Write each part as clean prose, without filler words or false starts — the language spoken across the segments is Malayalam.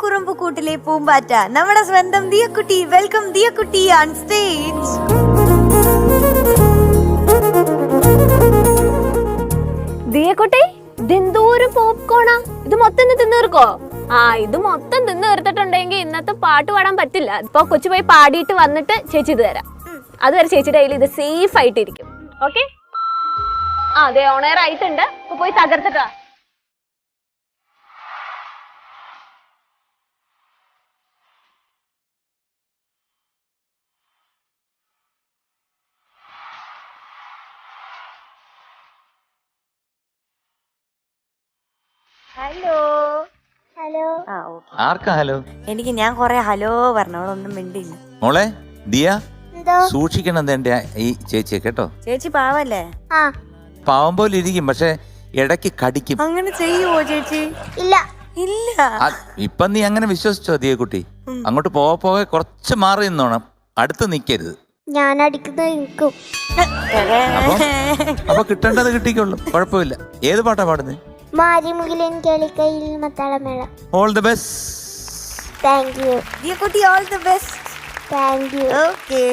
കുറുമ്പുകൂട്ടിലെ പൂമ്പാറ്റ നമ്മുടെ സ്വന്തം ദിയക്കുട്ടി. വെൽക്കം ദിയക്കുട്ടി ഓൺ സ്റ്റേജ്. ദിയക്കുട്ടി, ഇതെന്തോരം പോപ്കോണാ, ഇത് മൊത്തം തിന്നു തീർക്കോ? ഇത് മൊത്തം തിന്നു തീർത്തിട്ടുണ്ടെങ്കിൽ ഇന്നത്തെ പാട്ട് പാടാൻ പറ്റില്ല. ഇപ്പൊ കൊച്ചു പോയി പാടിയിട്ട് വന്നിട്ട് ചേച്ചി ഇത് തരാം. അതുവരെ ചേച്ചിയുടെ കയ്യിൽ ഇത് സേഫ് ആയിട്ടിരിക്കും. ഓക്കെ? അതെ, ഓണയർ ആയിട്ടുണ്ട്. പോയി തകർത്തിട്ടാ. Hello hello. ആർക്കാ ഹലോ? എനിക്ക് ഞാൻ കൊറേ ഹലോ പറഞ്ഞോളൊന്നും മിണ്ടില്ല. മോളെ ദിയ, സൂക്ഷിക്കണം എന്റെ ഈ ചേച്ചിയെ കേട്ടോ. ചേച്ചി പാവല്ലേ? പാവം പോലെ ഇരിക്കും, പക്ഷെ ഇടയ്ക്ക് കടിക്കും. അങ്ങനെ ചെയ്യുവോ ചേച്ചി? ഇല്ല ഇല്ല. ഇപ്പൊ നീ അങ്ങനെ വിശ്വസിച്ചോ ദിയ കുട്ടി? അങ്ങോട്ട് പോകെ കുറച്ച് മാറി നിന്നോണം, അടുത്ത് നിക്കരുത്. ഞാൻ അടിക്കുന്നത് അപ്പൊ കിട്ടേണ്ടത് കിട്ടിക്കൊള്ളും, കുഴപ്പമില്ല. ഏത് പാട്ടാ പാടുന്നത്? മാരിമുകിലൻ കേളിക്കയിൽ മത്താളമേള. All the best. Thank you ദിയക്കുട്ടി, all the best. Thank you. Okay.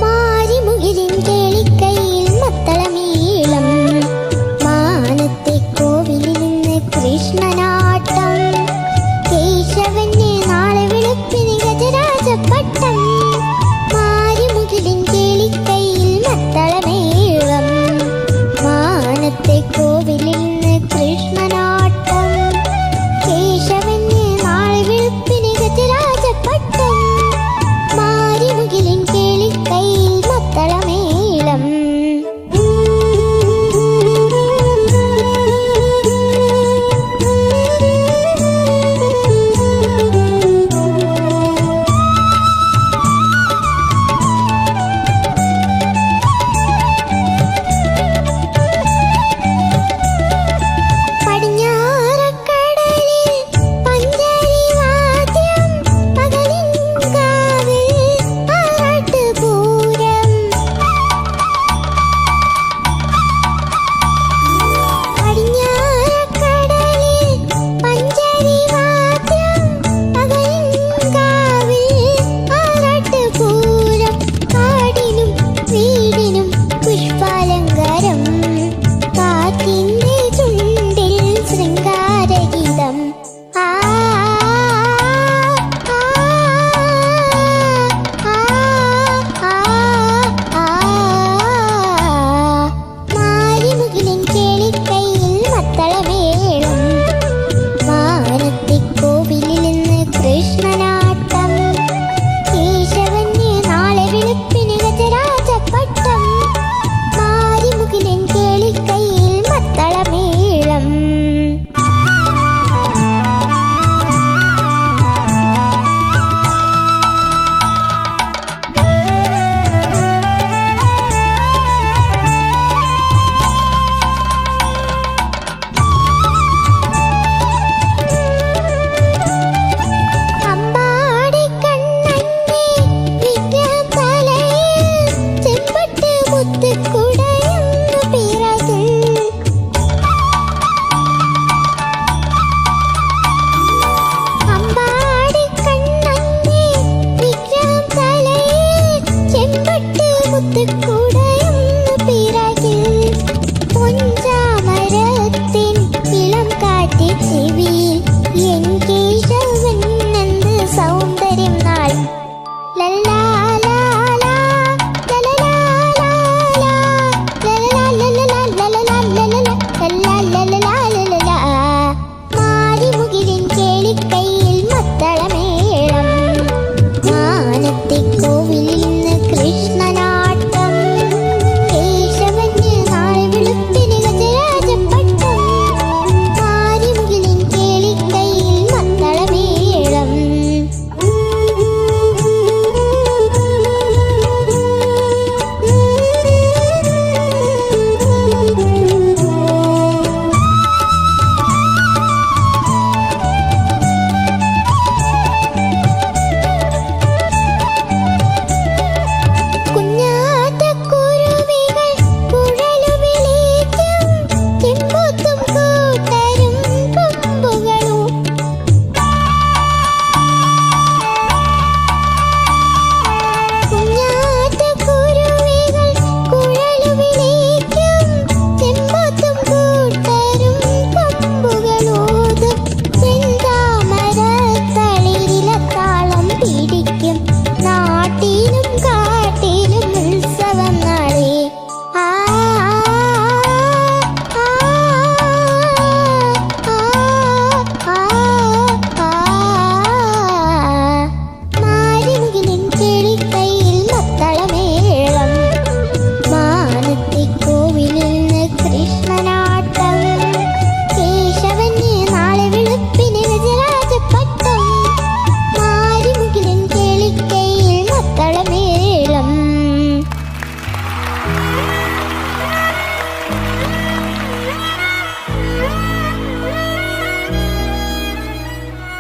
മാരിമുകിലൻ കേളിക്കയിൽ മത്തളമേളം, മാനത്തെ കോവിലിൽ നിന്ന് കൃഷ്ണനാട്ടം, കേശവന് നാളെ വെളുപ്പിന് ഗജരാജപട്ടം. മാരിമുകിലൻ കേളിക്കയിൽ മത്തളമേളം, മാനത്തെ കോവിലിൽ നിന്ന് കൃഷ്ണനാട്ടം, കേശവന് നാളെ വെളുപ്പിന്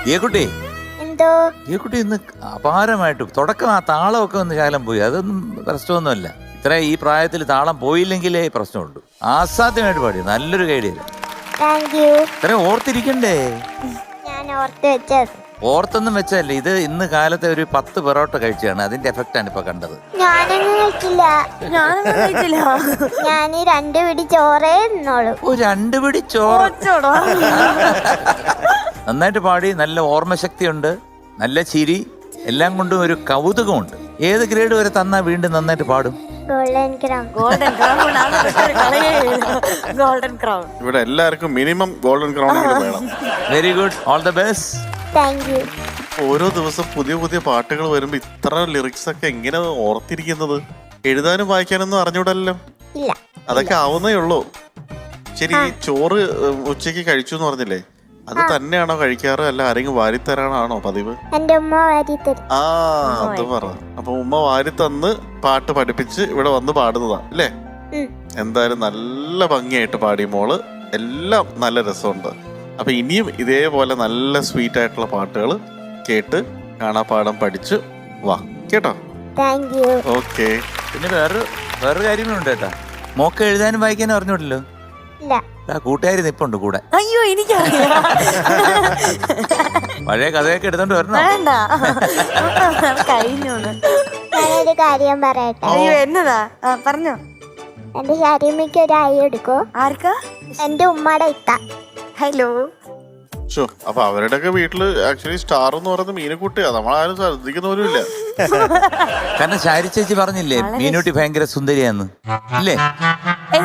ദിയക്കുട്ടി എന്തോ ദിയക്കുട്ടി ഇന്ന് അപാരമായിട്ട് തുടക്കം ആ താളമൊക്കെ ഒന്ന് ശകലം പോയി. അതൊന്നും പ്രശ്നമൊന്നുമല്ല. ഇത്ര ഈ പ്രായത്തിൽ താളം പോയില്ലെങ്കിലേ പ്രശ്നമുള്ളൂ. ആസാദ്യമായിട്ട് പാടി, നല്ലൊരു കൈഡിയല്ല. Thank you. ഇത്രയും ഓർത്തിരിക്കണ്ടേ? ഞാൻ ഓർത്ത് വെച്ചത്. ഓർത്തൊന്നും വെച്ചല്ലേ, ഇത് ഇന്ന് കാലത്തെ ഒരു 10 പൊറോട്ട കഴിച്ചാണ്, അതിന്റെ എഫക്റ്റ് ആണ് ഇപ്പൊ കണ്ടത്. ഞാനൊന്നും കഴിച്ചില്ല. ഞാനൊന്നും കഴിച്ചില്ല. ഞാൻ 2 പിടി ചോറേ തിന്നോളൂ. ഓ 2 പിടി ചോറ്. ഒച്ചോടാ. നന്നായിട്ട് പാടി, നല്ല ഓർമ്മശക്തിയുണ്ട്, നല്ല ചിരി, എല്ലാം കൊണ്ടും ഒരു കൗതുകമുണ്ട്. ഏത് ഗ്രേഡ് വരെ തന്നാ വീണ്ടും നന്നായിട്ട് പാടും? Golden crown. Golden crown. Golden crown. ഇവിടെ എല്ലാവർക്കും മിനിമം ഗോൾഡൻ ക്രൗൺ വേണം. Very good, all the best. Thank U. ഓരോ ദിവസം പുതിയ പുതിയ പാട്ടുകൾ വരുമ്പോ ഇത്ര ലിറിക്സ് ഒക്കെ എങ്ങനെ ഓർത്തിരിക്കുന്നത്? എഴുതാനും വായിക്കാനൊന്നും അറിഞ്ഞൂടല്ലോ. ഇല്ല. അതൊക്കെ ആവുന്നേ ഉള്ളൂ. ശരി, ഈ ചോറ് ഉച്ചക്ക് കഴിച്ചു എന്ന് പറഞ്ഞില്ലേ, അത് തന്നെയാണോ കഴിക്കാറ്, അല്ല ആരെങ്കിലും വാരിത്തരാനാണോ പതിവ്? എന്റെ ഉമ്മ വാരി തരും. ആ അത് പറ. അപ്പൊ ഉമ്മ വാരി തന്ന് പാട്ട് പഠിപ്പിച്ച് ഇവിടെ വന്ന് പാടുന്നതാ അല്ലേ? എന്തായാലും നല്ല ഭംഗിയായിട്ട് പാടി മോള്, എല്ലാം നല്ല രസമുണ്ട്. അപ്പൊ ഇനിയും ഇതേപോലെ നല്ല സ്വീറ്റ് ആയിട്ടുള്ള പാട്ടുകൾ കേട്ട് കാണാപ്പാടം പഠിച്ച് വാ കേട്ടോ. Thank you. ഓക്കെ. പിന്നെ വേറൊരു കാര്യങ്ങളുണ്ട് കേട്ടാ. മോക്ക് എഴുതാനും വായിക്കാനും അറിഞ്ഞൂടല്ലോ. ഇല്ല. കൂട്ടുകാരി നിപ്പുണ്ട് കൂടെ. അയ്യോ എനിക്കറിയാം. പഴയ കഥയൊക്കെ എടുത്തോണ്ട് വരണോ? വേണ്ട, കഴിഞ്ഞു. ഞാനൊരു കാര്യം പറയട്ടെ. അയ്യോ എന്നതാ? പറഞ്ഞോ. എന്റെ ശരീരമിക്ക് ഒരു ആയി എടുക്കോ? ആർക്കാ? എന്റെ ഉമ്മയുടെ ഇത്ത. ഹലോ. അപ്പൊ അവരുടെയൊക്കെ വീട്ടില് ആക്ച്വലി സ്റ്റാർ എന്ന് പറയുന്നത് മീനുക്കുട്ടിയാ. നമ്മളാരും ശ്രദ്ധിക്കുന്നവരും ഇല്ല. കാരണം ശാരി ചേച്ചി പറഞ്ഞില്ലേ മീനൂട്ടി ഭയങ്കര സുന്ദരിയാന്ന്, ഇല്ലേ?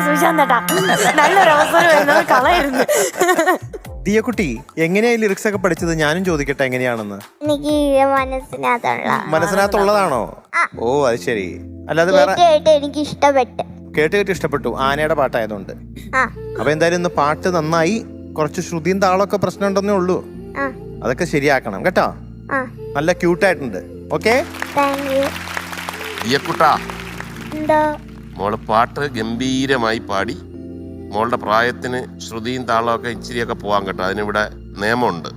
സുശാന്തേട്ടാ, നല്ലൊരു അവസരം വരുന്നത് കളയരുത്. ദിയക്കുട്ടി എങ്ങനെയാ ലിറിക്സ് ഒക്കെ പഠിച്ചത്? ഞാനും ചോദിക്കട്ടെ എങ്ങനെയാണെന്ന്. എനിക്ക് മനസ്സിനകത്തുള്ളതാണോ? ഓ അത് ശരി. അല്ലാതെ വേറെ എനിക്ക് ഇഷ്ടപ്പെട്ടു. കേട്ട് ഇഷ്ടപ്പെട്ടു. ആനയുടെ പാട്ടായതുകൊണ്ട്. അപ്പൊ എന്തായാലും ഇന്ന് പാട്ട് നന്നായി. കുറച്ച് ശ്രുതിയും താളൊക്കെ പ്രശ്നമുണ്ടെന്നേ ഉള്ളൂ. അതൊക്കെ ശരിയാക്കണം കേട്ടോ. നല്ല ക്യൂട്ടായിട്ടുണ്ട്. ഓക്കെ. ദിയക്കുട്ടാ, മോള് പാട്ട് ഗംഭീരമായി പാടി. മോളുടെ പ്രായത്തിന് ശ്രുതിയും താളമൊക്കെ ഇച്ചിരിയൊക്കെ പോവാൻ കേട്ടോ. അതിനിവിടെ നിയമമുണ്ട്,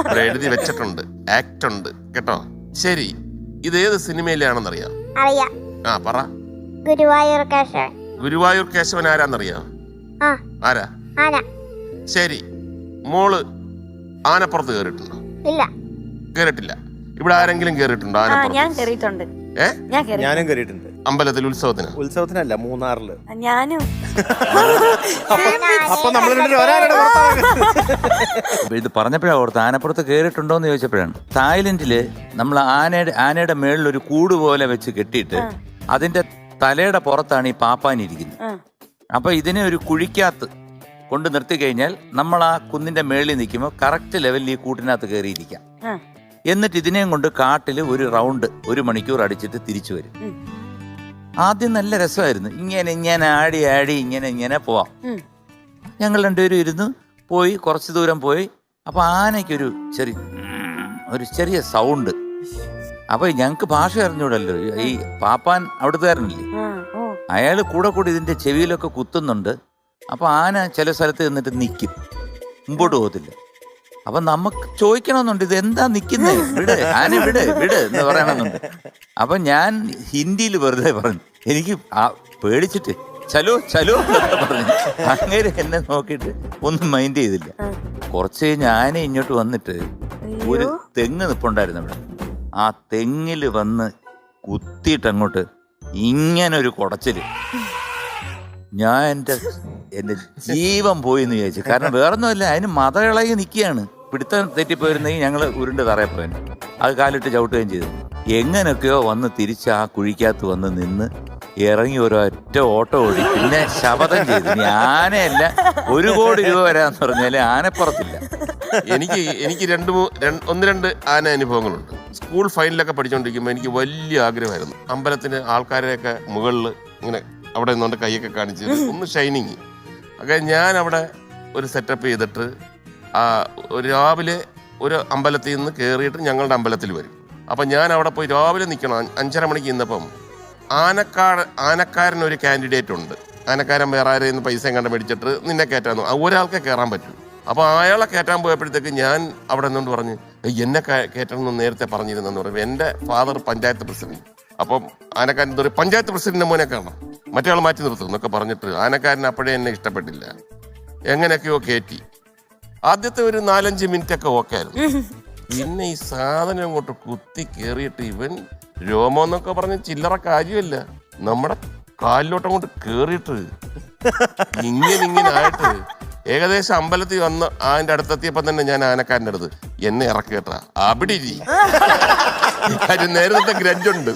ഇവിടെ എഴുതി വെച്ചിട്ടുണ്ട്, ആക്ട് ഉണ്ട് കേട്ടോ. ശരി, ഇത് ഏത് സിനിമയിലാണെന്നറിയാം? ആ പറ. ഗുരുവായൂർ കേശവൻ ആരാന്നറിയാം? ആരാ? ശരി, മോള് ആനപ്പുറത്ത് കേറിയിട്ടുണ്ടോ? ഇല്ല. കേറിട്ടില്ല. ഇവിടെ ആരെങ്കിലും കേറിയിട്ടുണ്ടോ ആനപ്പുറത്ത്? ഞാൻ കേറിയിട്ടുണ്ട്. ഞാനും കേറിയിട്ടുണ്ട്. അമ്പലത്തിൽ ഉത്സവത്തിനല്ല, മൂന്നാറില്. ഞാനും. അപ്പൊ നമ്മൾ ഇത് പറഞ്ഞപ്പോഴാണ് ഓർത്ത്, ആനപ്പുറത്ത് കേറിയിട്ടുണ്ടോന്ന് ചോദിച്ചപ്പോഴാണ്. തായ്ലൻഡില് നമ്മൾ ആനയുടെ മേളിൽ ഒരു കൂട് പോലെ വെച്ച് കെട്ടിയിട്ട് അതിന്റെ തലയുടെ പുറത്താണ് ഈ പാപ്പാനിരിക്കുന്നത്. അപ്പൊ ഇതിനെ ഒരു കുഴിക്കകത്ത് കൊണ്ട് നിർത്തി കഴിഞ്ഞാൽ നമ്മൾ ആ കുന്നിന്റെ മേളിൽ നിൽക്കുമ്പോൾ കറക്റ്റ് ലെവലിൽ ഈ കൂട്ടിനകത്ത് കയറിയിരിക്കാം. എന്നിട്ട് ഇതിനെയും കൊണ്ട് കാട്ടിൽ ഒരു റൗണ്ട് 1 മണിക്കൂർ അടിച്ചിട്ട് തിരിച്ചു വരും. ആദ്യം നല്ല രസമായിരുന്നു. ഇങ്ങനെ ആടി ഇങ്ങനെ പോവാം. ഞങ്ങൾ രണ്ടുപേരും ഇരുന്ന് പോയി, കുറച്ച് ദൂരം പോയി. അപ്പൊ ആനയ്ക്കൊരു ചെറിയ സൗണ്ട്. അപ്പൊ ഞങ്ങക്ക് ഭാഷ അറിഞ്ഞൂടല്ലോ. ഈ പാപ്പാൻ അവിടുത്തുകാരനല്ലേ, അയാള് കൂടെ ഇതിന്റെ ചെവിയിലൊക്കെ കുത്തുന്നുണ്ട്. അപ്പൊ ആന ചില സ്ഥലത്ത് നിന്നിട്ട് നിൽക്കും, മുമ്പോട്ട് പോകത്തില്ല. അപ്പൊ നമുക്ക് ചോദിക്കണമെന്നുണ്ട്, ഇത് എന്താ നിക്കുന്നേ, വിട് ആന വിട് എന്ന് പറയണമെന്നുണ്ട്. അപ്പൊ ഞാൻ ഹിന്ദിയിൽ വെറുതെ പറഞ്ഞു, എനിക്ക് പേടിച്ചിട്ട് ചലോ എന്നൊക്കെ പറഞ്ഞു. അങ്ങനെ എന്നെ നോക്കിയിട്ട് ഒന്നും മൈൻഡ് ചെയ്തില്ല. കുറച്ച് കഴിഞ്ഞ് ആന ഇങ്ങോട്ട് വന്നിട്ട് ഒരു തെങ്ങ് നിപ്പുണ്ടായിരുന്നു അവിടെ. ആ തെങ്ങില് വന്ന് കുത്തിയിട്ട് അങ്ങോട്ട് ഇങ്ങനെ ഒരു കുടച്ചില്. ഞാൻ എന്റെ ജീവൻ പോയി എന്ന് വിചാരിച്ചു. കാരണം വേറൊന്നുമല്ല, അതിന് മതയിളകി നിൽക്കുകയാണ്. പിടുത്തം തെറ്റിപ്പോയിരുന്നെങ്കിൽ ഞങ്ങൾ ഉരുണ്ട് തറയപ്പോയന്. അത് കാലിട്ട് ചവിട്ടുകയും ചെയ്തു. എങ്ങനെയൊക്കെയോ വന്ന് തിരിച്ച് ആ കുഴിക്കകത്ത് വന്ന് നിന്ന് ഇറങ്ങി ഒരൊറ്റ ഓട്ടം ഓടി. പിന്നെ ശപഥം ചെയ്തു, ഇനി ആനയല്ല 1 കോടി രൂപ വരാന്ന് പറഞ്ഞാല് ആനപ്പുറത്തില്ല. എനിക്ക് 1-2 ആന അനുഭവങ്ങളുണ്ട്. സ്കൂൾ ഫൈനലൊക്കെ പഠിച്ചുകൊണ്ടിരിക്കുമ്പോൾ എനിക്ക് വലിയ ആഗ്രഹമായിരുന്നു അമ്പലത്തിന് ആൾക്കാരെയൊക്കെ മുകളിൽ ഇങ്ങനെ അവിടെ നിന്നുകൊണ്ട് കൈയൊക്കെ കാണിച്ച് ഒന്ന് ഷൈനിങ് ഒക്കെ. ഞാൻ അവിടെ ഒരു സെറ്റപ്പ് ചെയ്തിട്ട് രാവിലെ ഒരു അമ്പലത്തിൽ നിന്ന് കയറിയിട്ട് ഞങ്ങളുടെ അമ്പലത്തിൽ വരും. അപ്പം ഞാൻ അവിടെ പോയി രാവിലെ നിൽക്കണം. 5:30 മണിക്ക് ഇന്നപ്പം ആനക്കാരനൊരു കാൻഡിഡേറ്റ് ഉണ്ട്. ആനക്കാരൻ വേറെ ആരെയും പൈസ കണ്ട് മേടിച്ചിട്ട് നിന്നെ കയറ്റാന്ന് ഒരാൾക്കെ കയറാൻ പറ്റും. അപ്പൊ അയാളെ കയറ്റാൻ പോയപ്പോഴത്തേക്ക് ഞാൻ അവിടെ നിന്നുകൊണ്ട് പറഞ്ഞു എന്നെ കയറ്റണമെന്ന് നേരത്തെ പറഞ്ഞിരുന്നെന്ന് പറയും. എൻ്റെ ഫാദർ പഞ്ചായത്ത് പ്രസിഡന്റ്. അപ്പം ആനക്കാരൻ എന്താ പറയുക, പഞ്ചായത്ത് പ്രസിഡന്റിന്റെ മോനെ കാണാം, മറ്റേ ആൾ മാറ്റി നിർത്തും എന്നൊക്കെ പറഞ്ഞിട്ട് ആനക്കാരൻ അപ്പോഴേ എന്നെ ഇഷ്ടപ്പെട്ടില്ല. എങ്ങനെയൊക്കെയോ കയറ്റി. ആദ്യത്തെ ഒരു 4-5 മിനിറ്റ് ഒക്കെ ഓക്കെ ആയിരുന്നു. പിന്നെ ഈ സാധനം അങ്ങോട്ട് കുത്തി കയറിയിട്ട് ഇവൻ രോമം എന്നൊക്കെ പറഞ്ഞ് ചില്ലറ കാര്യമല്ല, നമ്മുടെ കാലിലോട്ട് അങ്ങോട്ട് കേറിയിട്ട് ഇങ്ങനെ ആയിട്ട് ഏകദേശം അമ്പലത്തിൽ വന്ന് അതിന്റെ അടുത്തെത്തിയപ്പോ തന്നെ ഞാൻ ആനക്കാരൻ്റെ അടുത്ത് എന്നെ ഇറക്കി കേട്ടാ അവിടെ കാര്യം നേരത്തെ ഗ്രഡ്ജുണ്ട്.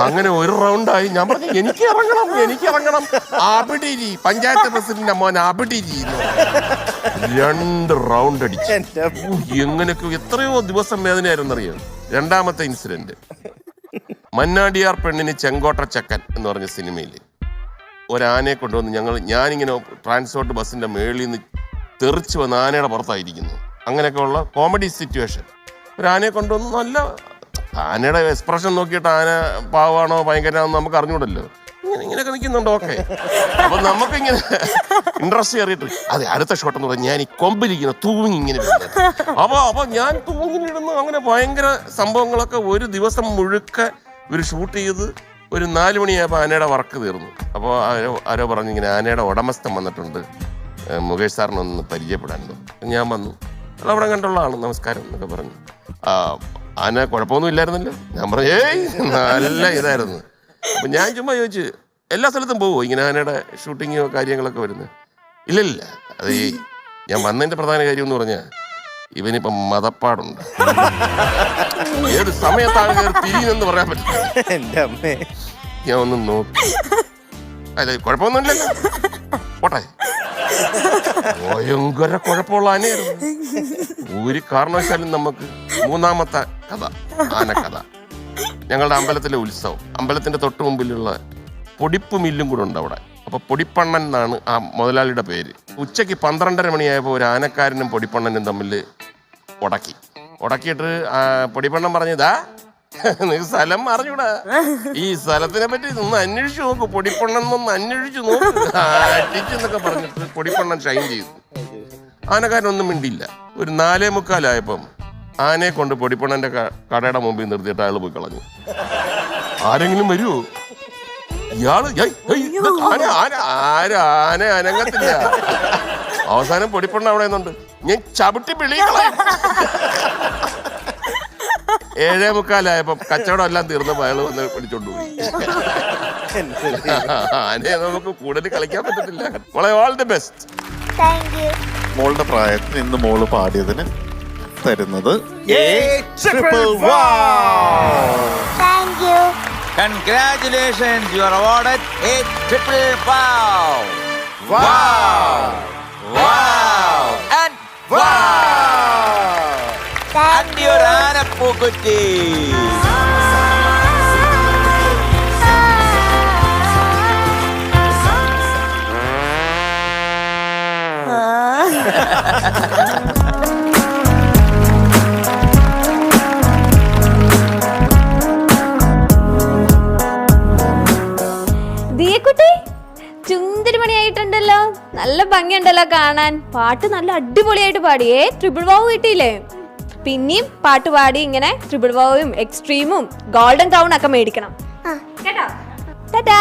അങ്ങനെ ഒരു റൗണ്ടായി. ഞാൻ പറഞ്ഞു എനിക്ക് ഇറങ്ങണം അവിടെ പഞ്ചായത്ത് പ്രസിഡന്റിന്റെ മോൻ അവിടെ 2 റൗണ്ട് അടിച്ചു. എങ്ങനെയൊക്കെ എത്രയോ ദിവസം വേദനയായിരുന്നു അറിയാം. രണ്ടാമത്തെ ഇൻസിഡന്റ് മന്നാടിയാർ പെണ്ണിന് ചെങ്കോട്ട ചക്കൻ എന്ന് പറഞ്ഞ സിനിമയിൽ ഒരാനയെ കൊണ്ടുവന്ന് ഞാനിങ്ങനെ ട്രാൻസ്പോർട്ട് ബസ്സിന്റെ മേളിൽ നിന്ന് തെറിച്ച് വന്ന് ആനയുടെ പുറത്തായിരിക്കുന്നു. അങ്ങനെയൊക്കെ ഉള്ള കോമഡി സിറ്റുവേഷൻ. ഒരു ആനയെ കൊണ്ടുവന്ന് നല്ല ആനയുടെ എക്സ്പ്രഷൻ നോക്കിയിട്ട് ആന പാവാണോ ഭയങ്കരമാണോ നമുക്ക് അറിഞ്ഞൂടല്ലോ. ഇങ്ങനെയൊക്കെ നിൽക്കുന്നുണ്ട്. ഓക്കെ, അപ്പൊ നമുക്കിങ്ങനെ ഇൻട്രസ്റ്റ് കയറിയിട്ട് അതെ അടുത്ത ഷോട്ട് എന്ന് പറഞ്ഞാൽ ഞാൻ ഈ കൊമ്പിലിരിക്കുന്ന തൂങ്ങി ഇങ്ങനെ അപ്പൊ ഞാൻ തൂങ്ങിനിടുന്നു. അങ്ങനെ ഭയങ്കര സംഭവങ്ങളൊക്കെ ഒരു ദിവസം മുഴുക്ക ഇവർ ഷൂട്ട് ചെയ്ത് ഒരു 4 മണിയായപ്പോൾ ആനയുടെ വർക്ക് തീർന്നു. അപ്പോൾ ആരോ പറഞ്ഞു ഇങ്ങനെ ആനയുടെ ഉടമസ്ഥൻ വന്നിട്ടുണ്ട്, മുകേഷ് സാറിനൊന്ന് പരിചയപ്പെടാനുണ്ട്. ഞാൻ വന്നു. അവിടെ കണ്ടുള്ള ആള്, നമസ്കാരം എന്നൊക്കെ പറഞ്ഞു. ആന കുഴപ്പമൊന്നും ഇല്ലായിരുന്നല്ലോ. ഞാൻ പറഞ്ഞു ഏയ് നല്ല ഇതായിരുന്നു. അപ്പൊ ഞാൻ ചുമ്മാ ചോദിച്ചു എല്ലാ സ്ഥലത്തും പോവോ ഇങ്ങനെ ആനയുടെ ഷൂട്ടിങ്ങോ കാര്യങ്ങളൊക്കെ വരുന്നത്? ഇല്ലില്ല, അത് ഞാൻ വന്നതിന്റെ പ്രധാന കാര്യം എന്ന് പറഞ്ഞാൽ ഇവനിപ്പം മതപ്പാടുണ്ട്. ഏത് സമയത്താണ് തിരിയെന്ന് പറയാൻ പറ്റില്ല. ഞാൻ ഒന്ന് നോക്കി, അല്ല കുഴപ്പമൊന്നുമില്ലല്ലോ, പോട്ടെ. ഭയങ്കര കുഴപ്പമുള്ള ആനയായിരുന്നു. ഒരു കാരണവശാലും നമുക്ക് 3ാമത്തെ കഥ, ആനക്കഥ. ഞങ്ങളുടെ അമ്പലത്തിലെ ഉത്സവം, അമ്പലത്തിന്റെ തൊട്ട് മുമ്പിലുള്ള പൊടിപ്പ് മില്ലും കൂടെ ഉണ്ട് അവിടെ. അപ്പൊ പൊടിപ്പണ്ണൻ എന്നാണ് ആ മുതലാളിയുടെ പേര്. ഉച്ചയ്ക്ക് 12:30 മണിയായപ്പോൾ ഒരു ആനക്കാരനും പൊടിപ്പണ്ണനും തമ്മിൽ ഉടക്കിയിട്ട് പൊടിപ്പണ്ണൻ പറഞ്ഞതാ നിനക്ക് സ്ഥലം അറിഞ്ഞൂടാ, ഈ സ്ഥലത്തിനെ പറ്റി ഒന്ന് അന്വേഷിച്ചു നോക്കൂ, പൊടിപ്പണ്ണൊന്ന് അന്വേഷിച്ചു നോക്കൂ അടിച്ചെന്നൊക്കെ പറഞ്ഞിട്ട് പൊടിപ്പണ്ണൻ ഷൈൻ ചെയ്തു. ആനക്കാരനൊന്നും മിണ്ടിയില്ല. ഒരു 4:45 ആനയെ കൊണ്ട് പൊടിപ്പണ്ണന്റെ കടയുടെ മുമ്പിൽ നിർത്തിയിട്ട് അയാൾ പോയി കളഞ്ഞു. ആരെങ്കിലും വരുമോ? ഇയാള് ആന അനങ്ങത്തില്ല. അവസാനം പൊടിപ്പണ്ണ അവിടെ നിന്നുണ്ട്, ഞാൻ ചവിട്ടി പിളികളായി. 7:45 കച്ചവടം എല്ലാം തീർന്നപ്പോൾ അയാൾ വന്ന് പിടിച്ചോണ്ട് പോയി. ആനയെ നമുക്ക് കൂടുതൽ കളിക്കാൻ പറ്റത്തില്ല. മോളെ ഓൾ ദി ബെസ്റ്റ്. മോളുടെ പ്രായത്തിന് ഇന്ന് മോള് പാടിയതിന് തരുന്നത് Congratulations, you are awarded a triple wow. Wow. Wow. And wow. And your Anna Pukutti. ദിയക്കുട്ടി, ചുന്തിരിമണിയായിട്ടുണ്ടല്ലോ, നല്ല ഭംഗിയുണ്ടല്ലോ കാണാൻ. പാട്ട് നല്ല അടിപൊളിയായിട്ട് പാടിയേ. ട്രിപ്പിൾ വാവ് കിട്ടിയില്ലേ? പിന്നെയും പാട്ട് പാടി ഇങ്ങനെ ട്രിപ്പിൾ വാവും എക്സ്ട്രീമും ഗോൾഡൻ ക്രൗൺ ഒക്കെ മേടിക്കണം കേട്ടോ. ടാറ്റാ.